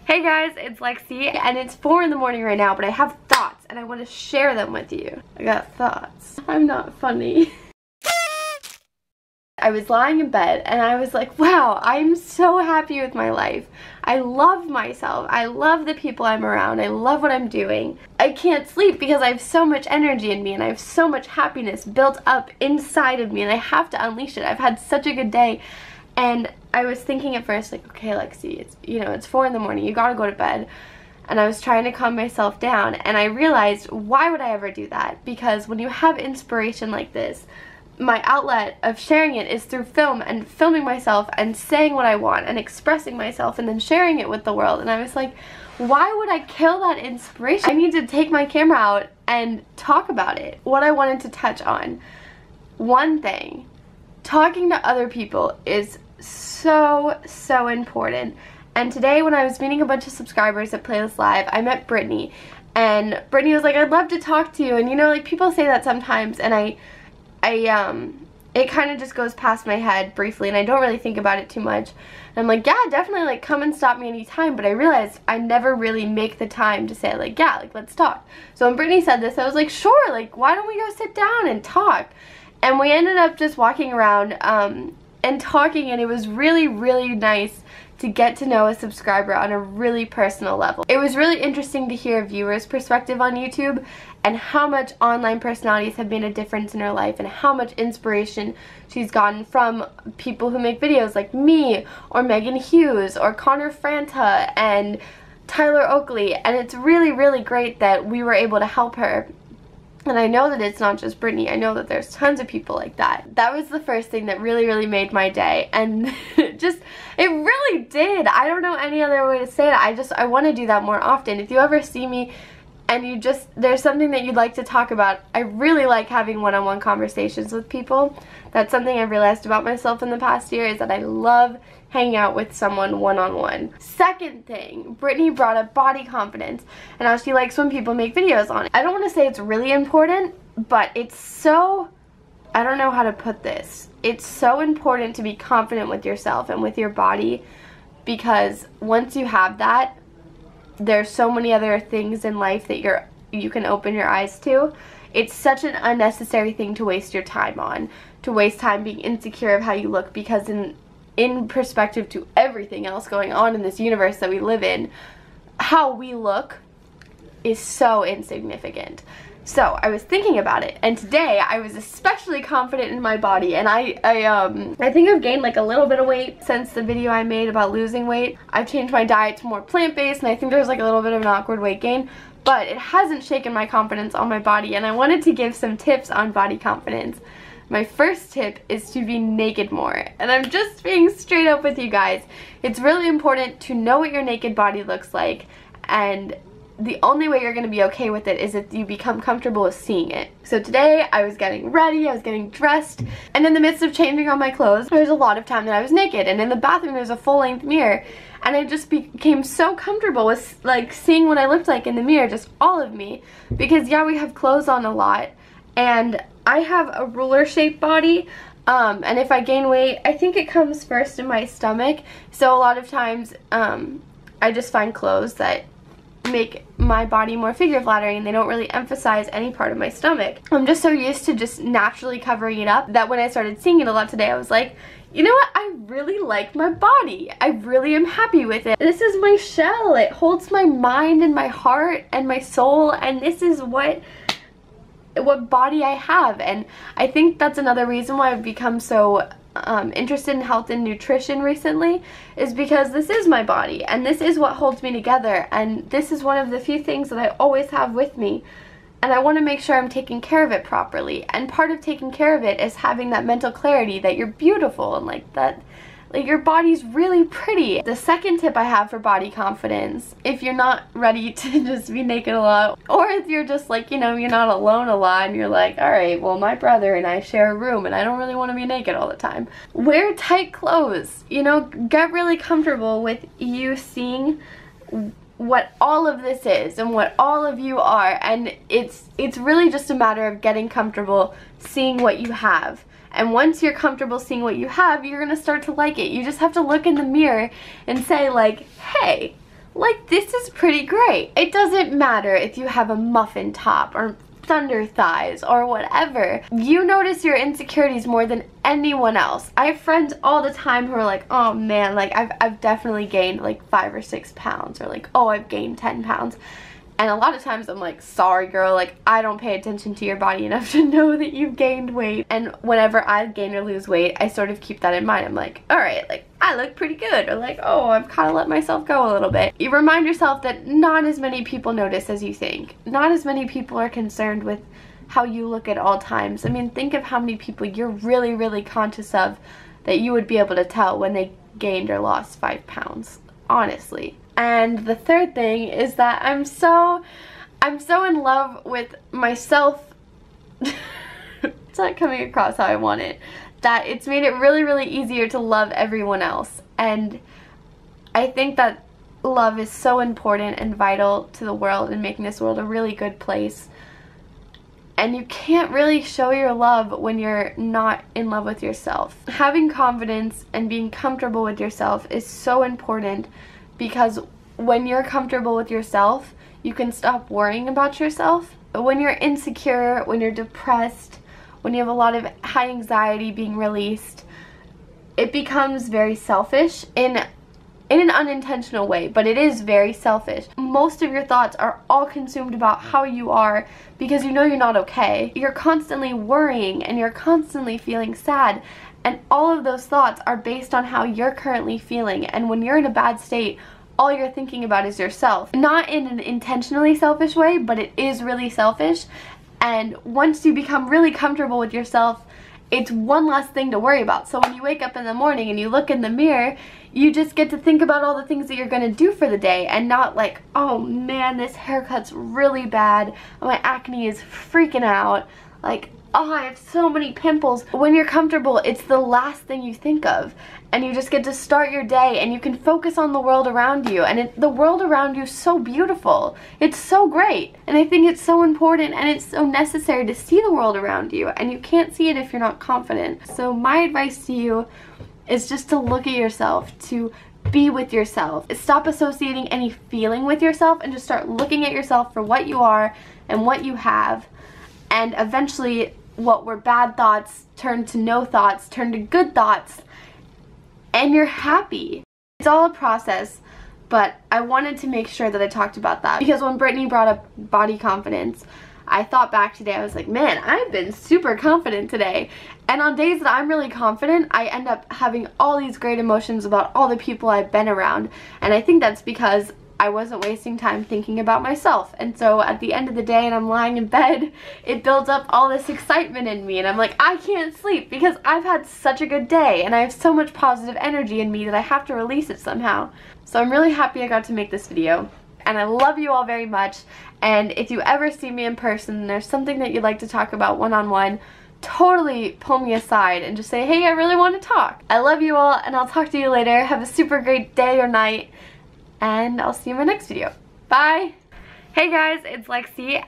Hey guys, it's Lexi, and it's 4 in the morning right now, but I have thoughts, and I want to share them with you. I got thoughts. I'm not funny. I was lying in bed, and I was like, wow, I'm so happy with my life. I love myself. I love the people I'm around. I love what I'm doing. I can't sleep because I have so much energy in me, and I have so much happiness built up inside of me, and I have to unleash it. I've had such a good day. And I was thinking at first, like, okay, Lexi, it's 4 in the morning, you gotta go to bed. And I was trying to calm myself down, and I realized, why would I ever do that? Because when you have inspiration like this, my outlet of sharing it is through film, and filming myself and saying what I want and expressing myself and then sharing it with the world. And I was like, why would I kill that inspiration? I need to take my camera out and talk about it. What I wanted to touch on. One thing, talking to other people is so important. And today when I was meeting a bunch of subscribers at Playlist Live, I met Brittany, and Brittany was like, I'd love to talk to you. And you know, like, people say that sometimes, and it kind of just goes past my head briefly, and I don't really think about it too much. And I'm like, yeah, definitely, like, come and stop me anytime. But I realized I never really make the time to say, like, yeah, like, let's talk. So when Brittany said this, I was like, sure, like, why don't we go sit down and talk? And we ended up just walking around and talking, and it was really nice to get to know a subscriber on a really personal level. It was really interesting to hear a viewer's perspective on YouTube and how much online personalities have made a difference in her life, and how much inspiration she's gotten from people who make videos like me or Megan Hughes or Connor Franta and Tyler Oakley. And it's really great that we were able to help her. And I know that it's not just Brittany. I know that there's tons of people like that. That was the first thing that really made my day. And it really did. I don't know any other way to say it. I want to do that more often. If you ever see me and there's something that you'd like to talk about, I really like having one-on-one conversations with people. That's something I've realized about myself in the past year, is that I love hanging out with someone one-on-one. Second thing, Brittany brought up body confidence and how she likes when people make videos on it. I don't want to say it's really important, but it's so, I don't know how to put this. It's so important to be confident with yourself and with your body, because once you have that, there's so many other things in life that you can open your eyes to. It's such an unnecessary thing to waste your time on, to waste time being insecure of how you look, because in perspective to everything else going on in this universe that we live in, how we look is so insignificant. So I was thinking about it, and today I was especially confident in my body, and I think I've gained like a little bit of weight since the video I made about losing weight. I've changed my diet to more plant-based, and I think there's like a little bit of an awkward weight gain, but it hasn't shaken my confidence on my body, and I wanted to give some tips on body confidence. My first tip is to be naked more, and I'm just being straight up with you guys. It's really important to know what your naked body looks like, and the only way you're going to be okay with it is if you become comfortable with seeing it. So today I was getting ready, I was getting dressed, and in the midst of changing all my clothes, there was a lot of time that I was naked, and in the bathroom there's a full-length mirror, and I just became so comfortable with like seeing what I looked like in the mirror, just all of me, because yeah, we have clothes on a lot, and I have a ruler-shaped body, and if I gain weight, I think it comes first in my stomach. So a lot of times, I just find clothes that make my body more figure flattering, and they don't really emphasize any part of my stomach. I'm just so used to just naturally covering it up that when I started seeing it a lot today, I was like, you know what, I really like my body. I really am happy with it. This is my shell. It holds my mind and my heart and my soul, and this is what body I have. And I think that's another reason why I've become so interested in health and nutrition recently, is because this is my body, and this is what holds me together, and this is one of the few things that I always have with me, and I want to make sure I'm taking care of it properly. And part of taking care of it is having that mental clarity that you're beautiful, and like that, like, your body's really pretty. The second tip I have for body confidence, if you're not ready to just be naked a lot, or if you're just like, you know, you're not alone a lot and you're like, alright, well, my brother and I share a room and I don't really want to be naked all the time. Wear tight clothes. You know, get really comfortable with you seeing what all of this is and what all of you are, and it's really just a matter of getting comfortable seeing what you have. And once you're comfortable seeing what you have, you're gonna start to like it. You just have to look in the mirror and say, like, hey, like, this is pretty great. It doesn't matter if you have a muffin top or thunder thighs or whatever. You notice your insecurities more than anyone else. I have friends all the time who are like, oh man, like I've definitely gained like 5 or 6 pounds, or like, oh, I've gained 10 pounds. And a lot of times I'm like, sorry girl, like I don't pay attention to your body enough to know that you've gained weight. And whenever I gain or lose weight, I sort of keep that in mind. I'm like, all right, like I look pretty good, or like, oh, I've kind of let myself go a little bit. You remind yourself that not as many people notice as you think. Not as many people are concerned with how you look at all times. I mean, think of how many people you're really, really conscious of that you would be able to tell when they gained or lost 5 pounds, honestly. And the third thing is that I'm so in love with myself. It's not coming across how I want it. That it's made it really, really easier to love everyone else. And I think that love is so important and vital to the world and making this world a really good place. And you can't really show your love when you're not in love with yourself. Having confidence and being comfortable with yourself is so important, because when you're comfortable with yourself, you can stop worrying about yourself. But when you're insecure, when you're depressed, when you have a lot of high anxiety being released, it becomes very selfish in an unintentional way, but it is very selfish. Most of your thoughts are all consumed about how you are because you know you're not okay. You're constantly worrying and you're constantly feeling sad, and all of those thoughts are based on how you're currently feeling. And when you're in a bad state, all you're thinking about is yourself. Not in an intentionally selfish way, but it is really selfish. And once you become really comfortable with yourself, it's one less thing to worry about. So when you wake up in the morning and you look in the mirror, you just get to think about all the things that you're gonna do for the day, and not like, oh man, this haircut's really bad, my acne is freaking out, like, oh, I have so many pimples. When you're comfortable, it's the last thing you think of, and you just get to start your day, and you can focus on the world around you. And the world around you is so beautiful. It's so great, and I think it's so important and it's so necessary to see the world around you, and you can't see it if you're not confident. So my advice to you is just to look at yourself, to be with yourself. Stop associating any feeling with yourself and just start looking at yourself for what you are and what you have. And eventually, what were bad thoughts turn to no thoughts, turn to good thoughts, and you're happy. It's all a process, but I wanted to make sure that I talked about that, because when Brittany brought up body confidence, I thought back today. I was like, man, I've been super confident today. And on days that I'm really confident, I end up having all these great emotions about all the people I've been around. And I think that's because I wasn't wasting time thinking about myself. And so at the end of the day, and I'm lying in bed, it builds up all this excitement in me, and I'm like, I can't sleep because I've had such a good day and I have so much positive energy in me that I have to release it somehow. So I'm really happy I got to make this video, and I love you all very much. And if you ever see me in person and there's something that you'd like to talk about one-on-one, totally pull me aside and just say, hey, I really want to talk. I love you all, and I'll talk to you later. Have a super great day or night, and I'll see you in my next video. Bye! Hey guys, it's Lexi.